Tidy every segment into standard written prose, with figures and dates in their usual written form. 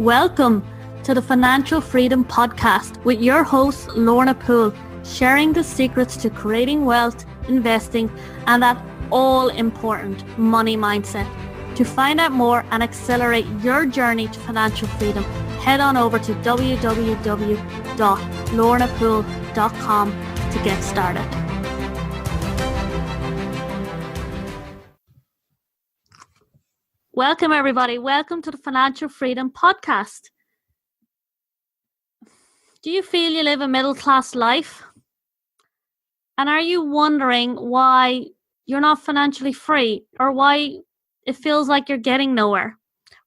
Welcome to the Financial Freedom Podcast with your host, Lorna Poole, sharing the secrets to creating wealth, investing, and that all-important money mindset. To find out more and accelerate your journey to financial freedom, head on over to www.lornapoole.com to get started. Welcome, everybody. Welcome to the Financial Freedom Podcast. Do you feel you live a middle-class life? And are you wondering why you're not financially free or why it feels like you're getting nowhere?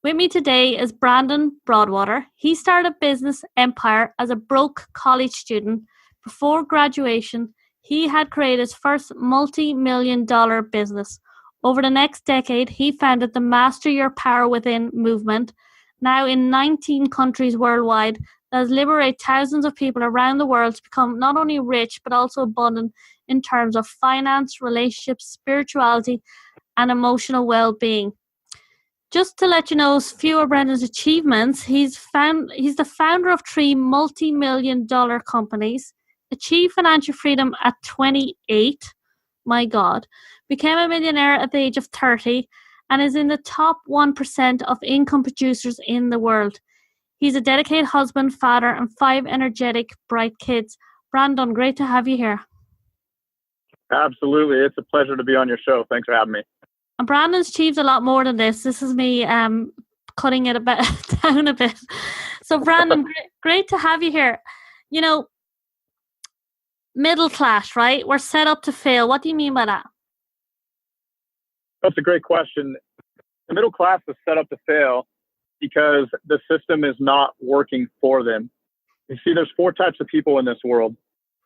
With me today is Brandom Broadwater. He started a business empire as a broke college student. Before graduation, he had created his first multi-million-dollar business. Over the next decade, he founded the Master Your Power Within movement, now in 19 countries worldwide, that has liberated thousands of people around the world to become not only rich, but also abundant in terms of finance, relationships, spirituality, and emotional well-being. Just to let you know a few of Brendan's achievements, he's the founder of 3 multi-million-dollar companies, achieved financial freedom at 28, my God, became a millionaire at the age of 30, and is in the top 1% of income producers in the world. He's a dedicated husband, father, and 5 energetic, bright kids. Brandon, great to have you here. Absolutely. It's a pleasure to be on your show. Thanks for having me. And Brandon's achieved a lot more than this. This is me cutting it a bit down a bit. So Brandon, great to have you here. You know, middle class, right? We're set up to fail. What do you mean by that? That's a great question. The middle class is set up to fail because the system is not working for them. You see, there's 4 types of people in this world.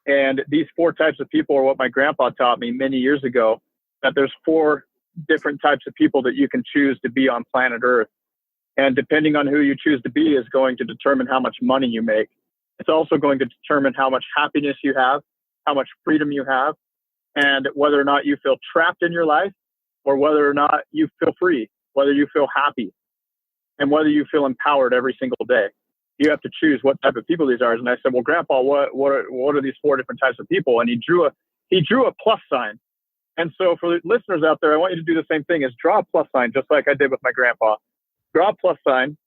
And these 4 types of people are what my grandpa taught me many years ago, that there's 4 different types of people that you can choose to be on planet Earth. And depending on who you choose to be is going to determine how much money you make. It's also going to determine how much happiness you have, how much freedom you have, and whether or not you feel trapped in your life or whether or not you feel free, whether you feel happy, and whether you feel empowered every single day. You have to choose what type of people these are. And I said, well, Grandpa, what are these 4 different types of people? And he drew a plus sign. And so for the listeners out there, I want you to do the same thing, is draw a plus sign, just like I did with my grandpa. Draw a plus sign,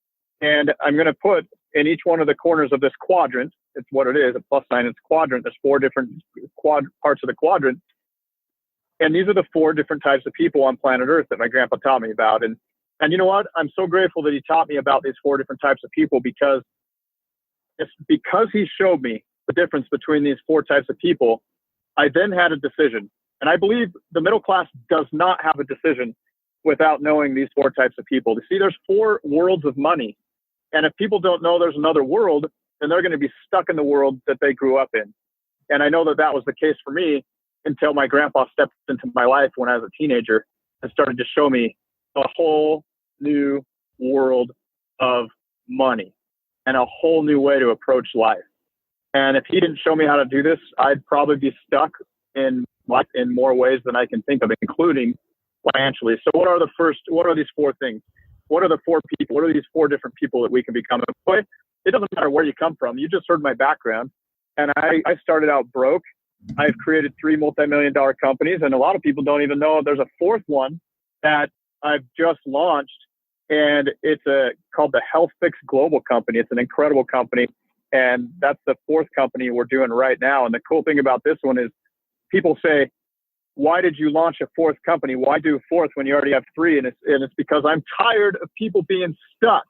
and I'm going to put in each one of the corners of this quadrant, it's what it is, a plus sign, it's quadrant. There's 4 different parts of the quadrant. And these are the 4 different types of people on planet Earth that my grandpa taught me about. And you know what? I'm so grateful that he taught me about these 4 different types of people, because it's because he showed me the difference between these 4 types of people. I then had a decision. And I believe the middle class does not have a decision without knowing these 4 types of people. You see, there's 4 worlds of money. And if people don't know there's another world, then they're going to be stuck in the world that they grew up in. And I know that that was the case for me until my grandpa stepped into my life when I was a teenager and started to show me a whole new world of money and a whole new way to approach life. And if he didn't show me how to do this, I'd probably be stuck in more ways than I can think of, including financially. So what are these 4 things? What are the 4 people? What are these 4 different people that we can become? Boy, it doesn't matter where you come from. You just heard my background. And I started out broke. I've created 3 multi-million-dollar companies, and a lot of people don't even know there's a 4th one that I've just launched, and it's called the Health Fix Global Company. It's an incredible company, and that's the 4th company we're doing right now. And the cool thing about this one is people say, why did you launch a 4th company? Why do a 4th when you already have 3? And it's because I'm tired of people being stuck.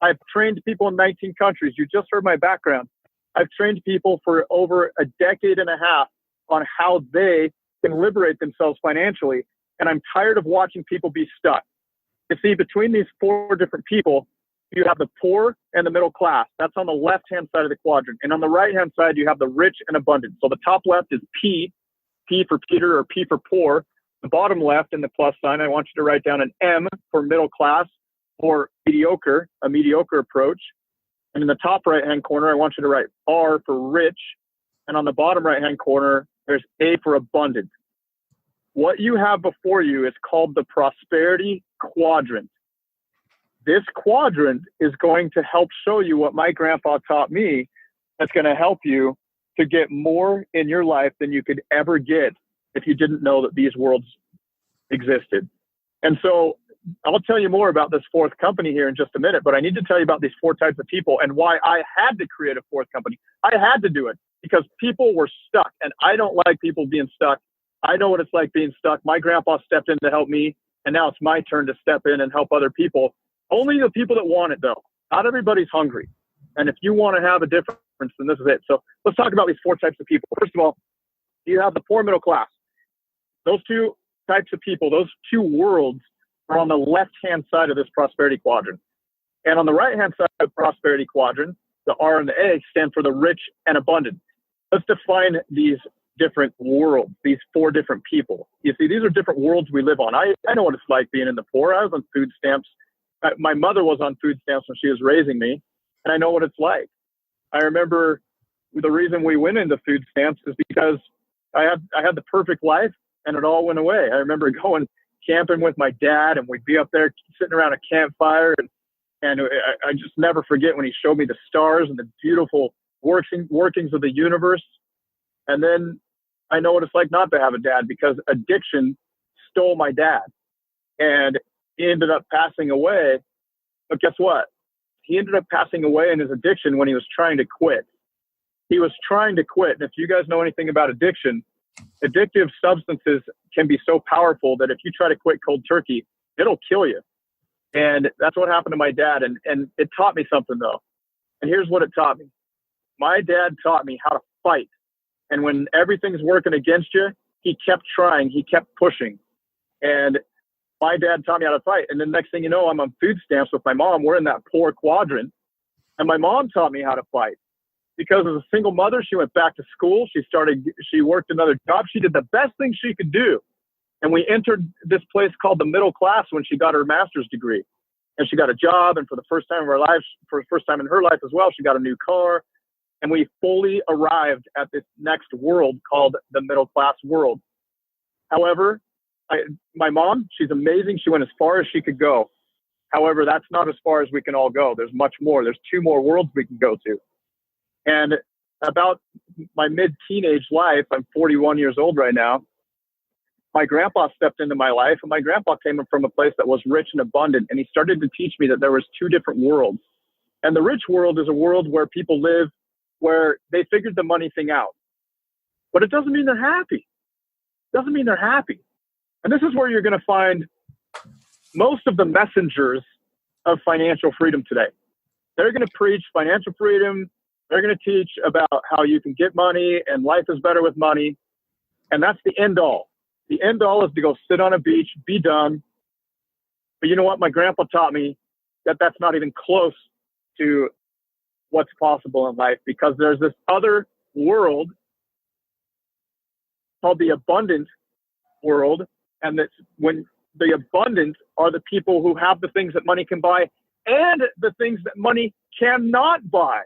I've trained people in 19 countries. You just heard my background. I've trained people for over a decade and a half on how they can liberate themselves financially. And I'm tired of watching people be stuck. You see, between these 4 different people, you have the poor and the middle class. That's on the left-hand side of the quadrant. And on the right-hand side, you have the rich and abundant. So the top left is P for Peter, or P for poor. The bottom left in the plus sign, I want you to write down an M for middle class, or mediocre, a mediocre approach. And in the top right-hand corner, I want you to write R for rich. And on the bottom right-hand corner, there's A for abundant. What you have before you is called the prosperity quadrant. this quadrant is going to help show you what my grandpa taught me. That's going to help you to get more in your life than you could ever get if you didn't know that these worlds existed. And so I'll tell you more about this fourth company here in just a minute, but I need to tell you about these four types of people and why I had to create a fourth company. I had to do it because people were stuck, and I don't like people being stuck. I know what it's like being stuck. My grandpa stepped in to help me, and now it's my turn to step in and help other people. Only the people that want it, though. Not everybody's hungry. And if you want to have a difference, then this is it. So let's talk about these four types of people. First of all, you have the poor middle class. Those two types of people, those two worlds, are on the left-hand side of this prosperity quadrant. And on the right-hand side of the prosperity quadrant, the R and the A stand for the rich and abundant. Let's define these different worlds, these four different people. You see, these are different worlds we live on. I know what it's like being in the poor. I was on food stamps. My mother was on food stamps when she was raising me, and I know what it's like. I remember the reason we went into food stamps is because I had the perfect life, and it all went away. I remember going camping with my dad, and we'd be up there sitting around a campfire, and I just never forget when he showed me the stars and the beautiful workings of the universe. And then I know what it's like not to have a dad, because addiction stole my dad, and he ended up passing away. But guess what? He ended up passing away in his addiction when he was trying to quit. He was trying to quit. And if you guys know anything about addiction, addictive substances can be so powerful that if you try to quit cold turkey, it'll kill you. And that's what happened to my dad. And it taught me something, though. And here's what it taught me. My dad taught me how to fight. And when everything's working against you, he kept trying. He kept pushing. And my dad taught me how to fight. And then next thing you know, I'm on food stamps with my mom. We're in that poor quadrant. And my mom taught me how to fight. Because as a single mother, she went back to school. She worked another job. She did the best thing she could do. And we entered this place called the middle class when she got her master's degree. And she got a job. And for the first time of her life, for the first time in her life as well, she got a new car. And we fully arrived at this next world called the middle class world. However, my mom, she's amazing. She went as far as she could go. However, that's not as far as we can all go. There's much more. There's two more worlds we can go to. And about my mid-teenage life, I'm 41 years old right now, my grandpa stepped into my life, and my grandpa came from a place that was rich and abundant, and he started to teach me that there was two different worlds. And the rich world is a world where people live, where they figured the money thing out. But it doesn't mean they're happy. It doesn't mean they're happy. And this is where you're going to find most of the messengers of financial freedom today. They're going to preach financial freedom. They're going to teach about how you can get money and life is better with money. And that's the end all. The end all is to go sit on a beach, be done. But you know what? My grandpa taught me that that's not even close to what's possible in life, because there's this other world called the abundant world. And that's when the abundant are the people who have the things that money can buy and the things that money cannot buy,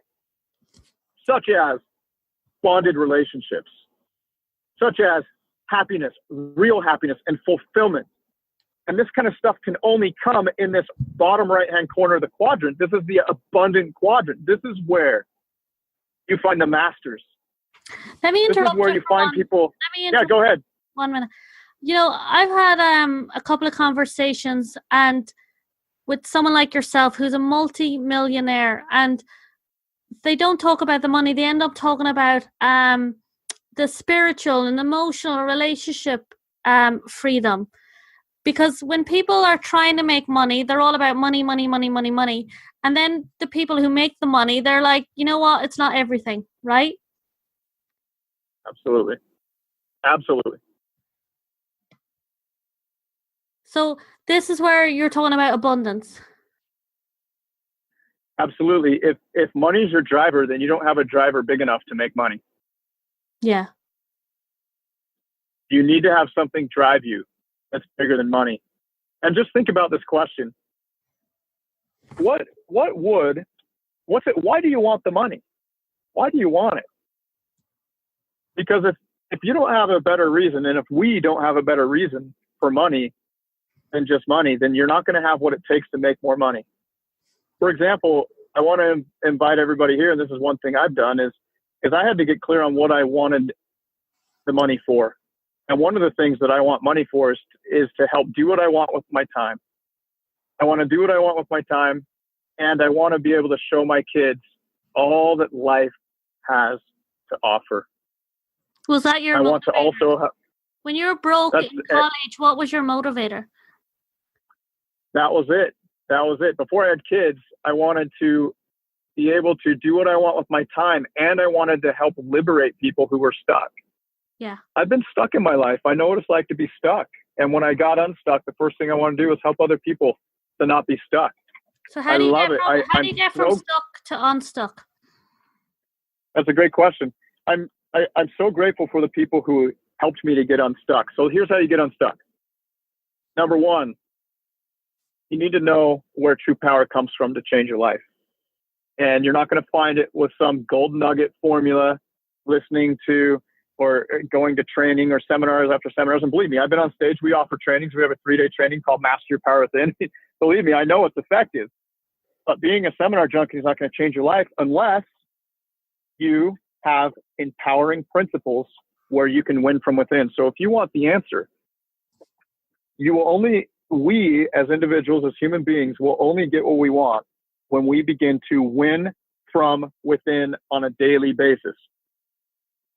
such as bonded relationships, such as happiness, real happiness and fulfillment. And this kind of stuff can only come in this bottom right-hand corner of the quadrant. This is the abundant quadrant. This is where you find the masters. Let me interrupt. This is where you find people. Yeah, go ahead. 1 minute. You know, I've had a couple of conversations and with someone like yourself who's a multi-millionaire, and they don't talk about the money. They end up talking about the spiritual and emotional relationship freedom. Because when people are trying to make money, they're all about money, money, money, money, money. And then the people who make the money, they're like, you know what? It's not everything, right? Absolutely. Absolutely. So this is where you're talking about abundance. Absolutely. If money's your driver, then you don't have a driver big enough to make money. Yeah. You need to have something drive you that's bigger than money. And just think about this question. What's it? Why do you want the money? Why do you want it? Because if you don't have a better reason, and if we don't have a better reason for money than just money, then you're not going to have what it takes to make more money. For example, I want to invite everybody here, and this is one thing I've done, is I had to get clear on what I wanted the money for. And one of the things that I want money for is to help do what I want with my time. I want to do what I want with my time, and I want to be able to show my kids all that life has to offer. Was that your I want to also when you were broke in college, what was your motivator? That was it. That was it. Before I had kids, I wanted to be able to do what I want with my time, and I wanted to help liberate people who were stuck. Yeah. I've been stuck in my life. I know what it's like to be stuck. And when I got unstuck, the first thing I want to do is help other people to not be stuck. So how do you get from stuck to unstuck? That's a great question. I'm so grateful for the people who helped me to get unstuck. So here's how you get unstuck. Number one, you need to know where true power comes from to change your life. And you're not going to find it with some gold nugget formula, listening to or going to training or seminars after seminars. And believe me, I've been on stage. We offer trainings. We have a 3-day training called Master Your Power Within. Believe me, I know it's effective. But being a seminar junkie is not going to change your life unless you have empowering principles where you can win from within. So if you want the answer, we as individuals, as human beings, will only get what we want when we begin to win from within on a daily basis.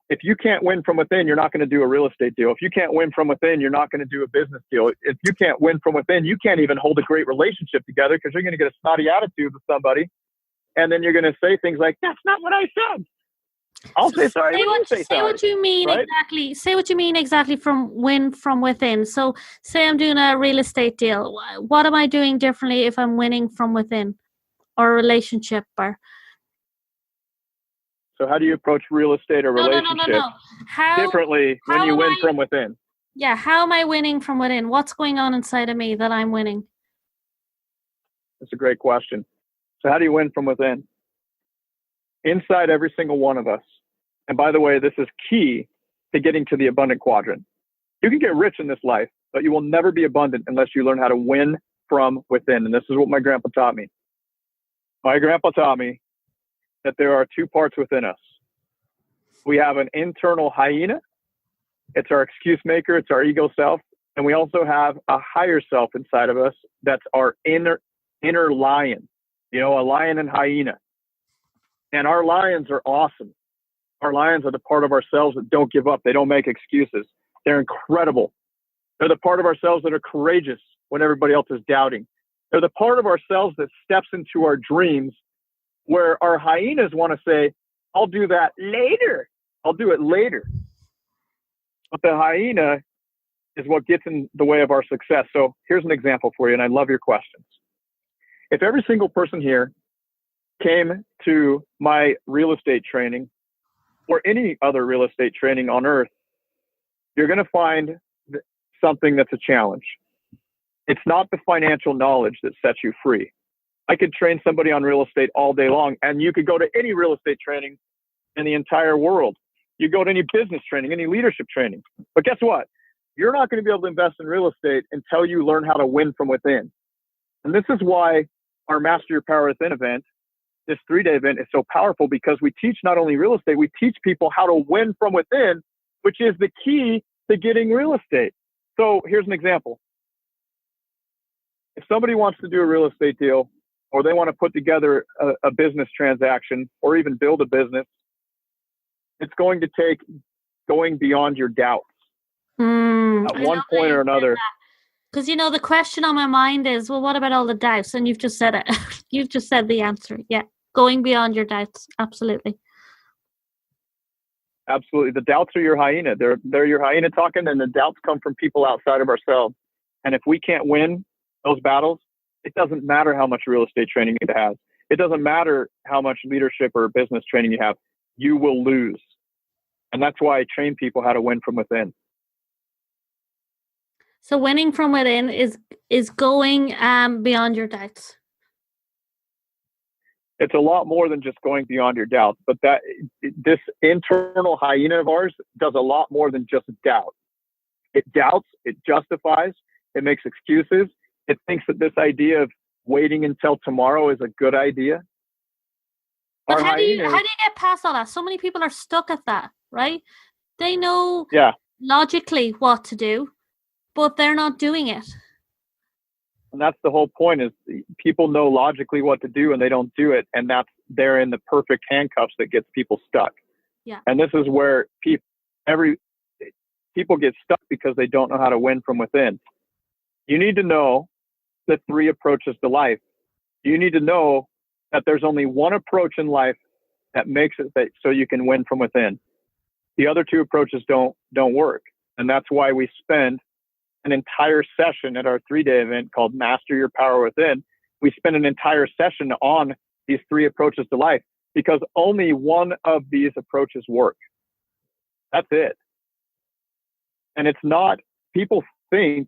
If you can't win from within, you're not going to do a real estate deal. If you can't win from within, you're not going to do a business deal. If you can't win from within, you can't even hold a great relationship together because you're going to get a snotty attitude with somebody. And then you're going to say things like, that's not what I said. I'll say sorry. Say what you mean, right? Exactly. Say what you mean exactly from win from within. So say I'm doing a real estate deal. What am I doing differently if I'm winning from within or a relationship or... So how do you approach real estate or relationship differently when you win from within? Yeah. How am I winning from within? What's going on inside of me that I'm winning? That's a great question. So how do you win from within? Inside every single one of us. And by the way, this is key to getting to the abundant quadrant. You can get rich in this life, but you will never be abundant unless you learn how to win from within. And this is what my grandpa taught me. My grandpa taught me that there are two parts within us. We have an internal hyena. It's our excuse maker. It's our ego self. And we also have a higher self inside of us. That's our inner lion, a lion and hyena. And our lions are awesome. Our lions are the part of ourselves that don't give up. They don't make excuses. They're incredible. They're the part of ourselves that are courageous when everybody else is doubting. They're the part of ourselves that steps into our dreams, where our hyenas want to say, I'll do that later. I'll do it later. But the hyena is what gets in the way of our success. So here's an example for you, and I love your questions. If every single person here came to my real estate training or any other real estate training on earth, you're going to find something that's a challenge. It's not the financial knowledge that sets you free. I could train somebody on real estate all day long, and you could go to any real estate training in the entire world. You go to any business training, any leadership training. But guess what? You're not going to be able to invest in real estate until you learn how to win from within. And this is why our Master Your Power Within event, this 3-day event, is so powerful, because we teach not only real estate, we teach people how to win from within, which is the key to getting real estate. So here's an example. If somebody wants to do a real estate deal, or they want to put together a business transaction, or even build a business, it's going to take going beyond your doubts at one point or another. Because, the question on my mind is, well, what about all the doubts? And you've just said it. You've just said the answer. Yeah. Going beyond your doubts. Absolutely. Absolutely. The doubts are your hyena. They're your hyena talking, and the doubts come from people outside of ourselves. And if we can't win those battles, it doesn't matter how much real estate training you have. It doesn't matter how much leadership or business training you have. You will lose. And that's why I train people how to win from within. So winning from within is going beyond your doubts. It's a lot more than just going beyond your doubts, but this internal hyena of ours does a lot more than just doubt. It doubts, it justifies, it makes excuses. It thinks that this idea of waiting until tomorrow is a good idea. But how do you get past all that? So many people are stuck at that, right? They know logically what to do, but they're not doing it. And that's the whole point, is people know logically what to do and they don't do it. And they're in the perfect handcuffs that gets people stuck. Yeah. And this is where people get stuck because they don't know how to win from within. You need to know the 3 approaches to life. You need to know that there's only one approach in life that makes it so you can win from within. The other 2 approaches don't work. And that's why we spend an entire session at our 3-day event called Master Your Power Within. We spend an entire session on these 3 approaches to life because only one of these approaches work. That's it. And it's not, people think,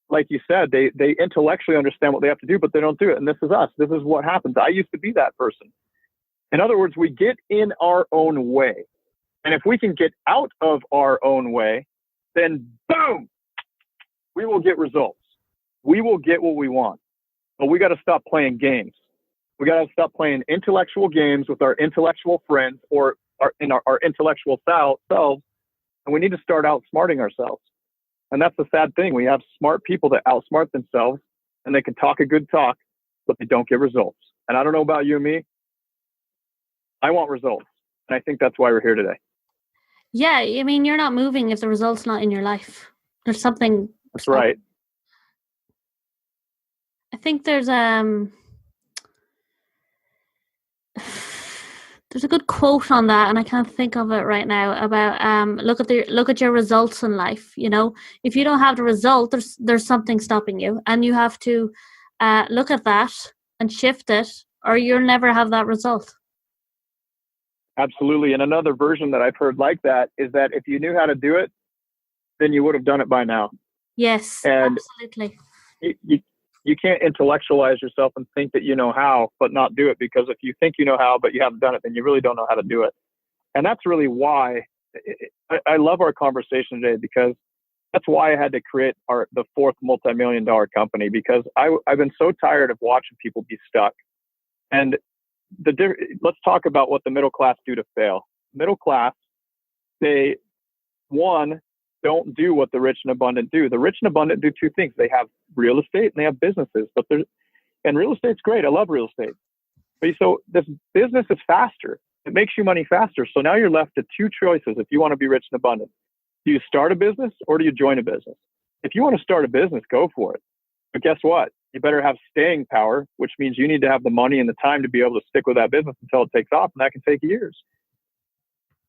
like you said, they intellectually understand what they have to do, but they don't do it. And this is us. This is what happens. I used to be that person. In other words, we get in our own way. And if we can get out of our own way, then boom, we will get results. We will get what we want. But we got to stop playing games. We got to stop playing intellectual games with our intellectual friends or our intellectual selves. And we need to start outsmarting ourselves. And that's the sad thing. We have smart people that outsmart themselves and they can talk a good talk, but they don't get results. And I don't know about you and me. I want results. And I think that's why we're here today. Yeah. I mean, you're not moving if the result's not in your life. There's something. That's right. I think there's a good quote on that, and I can't think of it right now, about look at your results in life. You know, if you don't have the result, there's something stopping you, and you have to look at that and shift it, or you'll never have that result. Absolutely. And another version that I've heard like that is that if you knew how to do it, then you would have done it by now. Yes, and absolutely. You can't intellectualize yourself and think that you know how, but not do it. Because if you think you know how, but you haven't done it, then you really don't know how to do it. And that's really why I love our conversation today, because that's why I had to create the 4th multi-million-dollar company, because I've been so tired of watching people be stuck. And let's talk about what the middle class do to fail. Middle class, they, one, don't do what the rich and abundant do. The rich and abundant do 2 things. They have real estate and they have businesses. And real estate's great. I love real estate. But so this business is faster. It makes you money faster. So now you're left to 2 choices if you want to be rich and abundant. Do you start a business or do you join a business? If you want to start a business, go for it. But guess what? You better have staying power, which means you need to have the money and the time to be able to stick with that business until it takes off, and that can take years.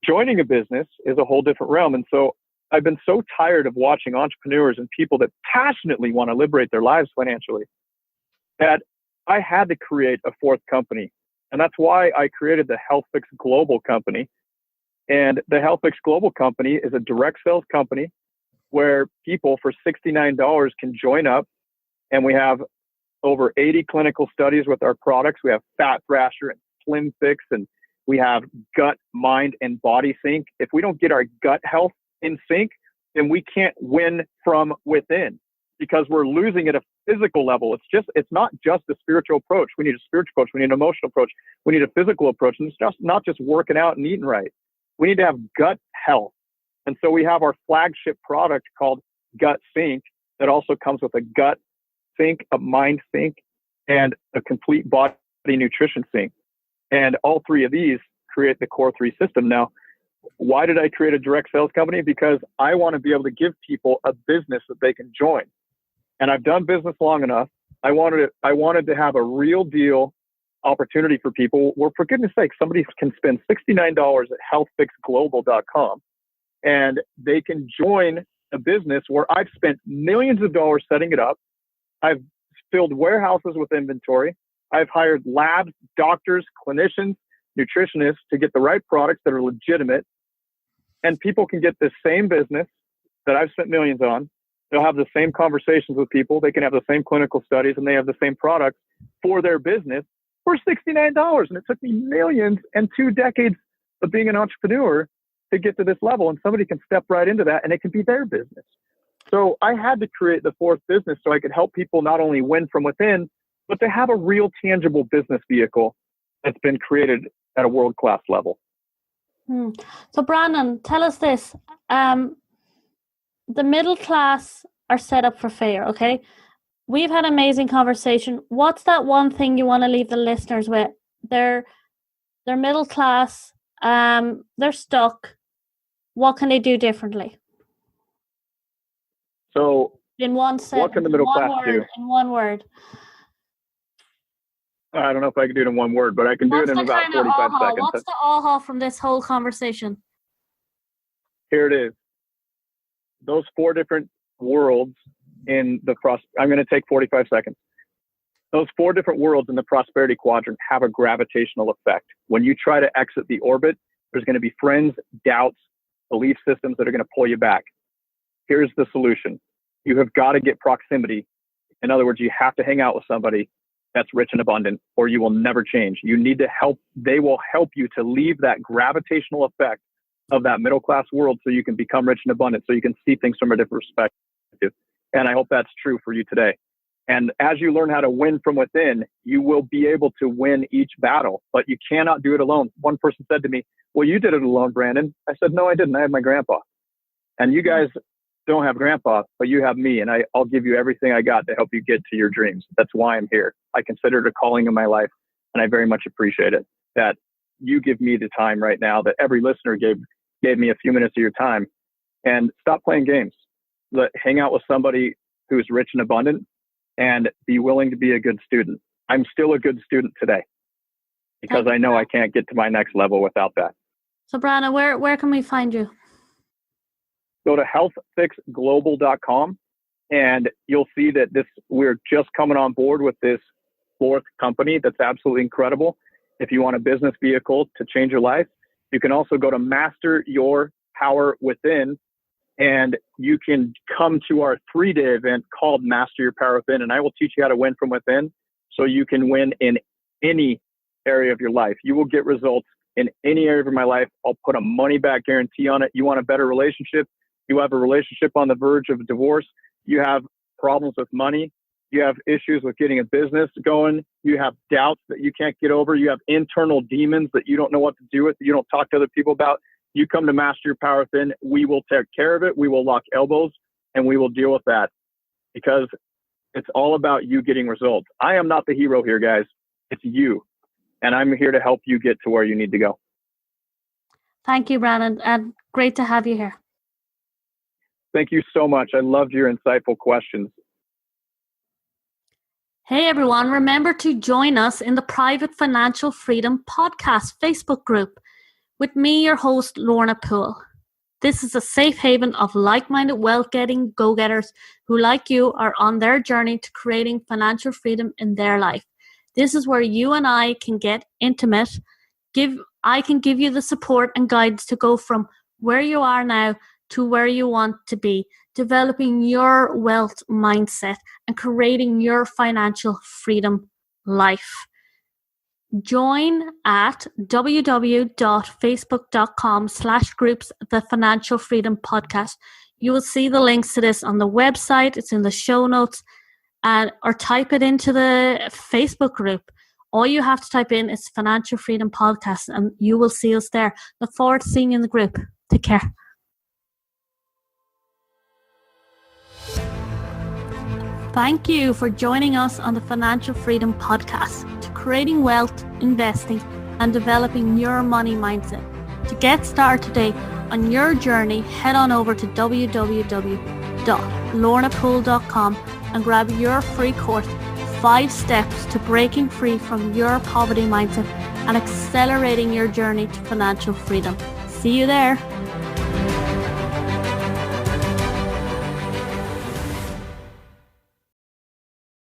Joining a business is a whole different realm. And so I've been so tired of watching entrepreneurs and people that passionately want to liberate their lives financially that I had to create a 4th company. And that's why I created the HealthFix Global Company. And the HealthFix Global Company is a direct sales company where people for $69 can join up. And we have over 80 clinical studies with our products. We have Fat Thrasher and Slim Fix, and we have gut, mind, and body sync. If we don't get our gut health in sync, then we can't win from within, because we're losing at a physical level. It's not just a spiritual approach. We need a spiritual approach. We need an emotional approach. We need a physical approach. And it's not just working out and eating right. We need to have gut health. And so we have our flagship product called Gut Sync that also comes with a gut sync, a mind sync, and a complete body nutrition sync. And all 3 of these create the core 3 system. Now, why did I create a direct sales company? Because I want to be able to give people a business that they can join. And I've done business long enough. I wanted to have a real deal opportunity for people where, for goodness sake, somebody can spend $69 at healthfixglobal.com and they can join a business where I've spent millions of dollars setting it up. I've filled warehouses with inventory. I've hired labs, doctors, clinicians, nutritionists to get the right products that are legitimate. And people can get the same business that I've spent millions on. They'll have the same conversations with people. They can have the same clinical studies, and they have the same products for their business for $69. And it took me millions and 2 decades of being an entrepreneur to get to this level. And somebody can step right into that and it can be their business. So I had to create the 4th business so I could help people not only win from within, but to have a real tangible business vehicle that's been created at a world-class level. So Brandon, tell us this. The middle class are set up for failure, okay? We've had an amazing conversation. What's that one thing you want to leave the listeners with? They're middle class, they're stuck. What can they do differently? So in one sentence, what can the middle class do? In one word. I don't know if I can do it in one word, but I can do it in about 45 seconds. What's the aha from this whole conversation? Here it is. Those 4 different worlds in the I'm going to take 45 seconds. Those 4 different worlds in the prosperity quadrant have a gravitational effect. When you try to exit the orbit, there's going to be friends, doubts, belief systems that are going to pull you back. Here's the solution. You have got to get proximity. In other words, you have to hang out with somebody that's rich and abundant, or you will never change. You need to help. They will help you to leave that gravitational effect of that middle class world so you can become rich and abundant, so you can see things from a different perspective. And I hope that's true for you today. And as you learn how to win from within, you will be able to win each battle, but you cannot do it alone. One person said to me, well, you did it alone, Brandon. I said, no, I didn't. I had my grandpa. And you guys don't have grandpa, but you have me, and I'll give you everything I got to help you get to your dreams. That's why I'm here. I consider it a calling in my life, and I very much appreciate it that you give me the time right now, that every listener gave me a few minutes of your time. And stop playing games. Hang out with somebody who's rich and abundant, and be willing to be a good student. I'm still a good student today because I know I can't get to my next level without that. So Brandon, where can we find you? Go to healthfixglobal.com, and you'll see that we're just coming on board with this 4th company that's absolutely incredible. If you want a business vehicle to change your life, you can also go to Master Your Power Within, and you can come to our 3-day event called Master Your Power Within, and I will teach you how to win from within so you can win in any area of your life. You will get results in any area of my life. I'll put a money-back guarantee on it. You want a better relationship? You have a relationship on the verge of divorce. You have problems with money. You have issues with getting a business going. You have doubts that you can't get over. You have internal demons that you don't know what to do with, that you don't talk to other people about. You come to Master Your Power Within. We will take care of it. We will lock elbows, and we will deal with that, because it's all about you getting results. I am not the hero here, guys. It's you. And I'm here to help you get to where you need to go. Thank you, Brandon. And great to have you here. Thank you so much. I loved your insightful questions. Hey, everyone. Remember to join us in the Private Financial Freedom Podcast Facebook group with me, your host, Lorna Poole. This is a safe haven of like-minded wealth-getting go-getters who, like you, are on their journey to creating financial freedom in their life. This is where you and I can get intimate. I can give you the support and guidance to go from where you are now to where you want to be, developing your wealth mindset and creating your financial freedom life. Join at www.facebook.com/groups The Financial Freedom Podcast. You will see the links to this on the website. It's in the show notes, or type it into the Facebook group. All you have to type in is Financial Freedom Podcast, and you will see us there. Look forward to seeing you in the group. Take care. Thank you for joining us on the Financial Freedom Podcast, to creating wealth, investing, and developing your money mindset. To get started today on your journey, head on over to www.lornapoole.com and grab your free course, 5 Steps to Breaking Free from Your Poverty Mindset and Accelerating Your Journey to Financial Freedom. See you there.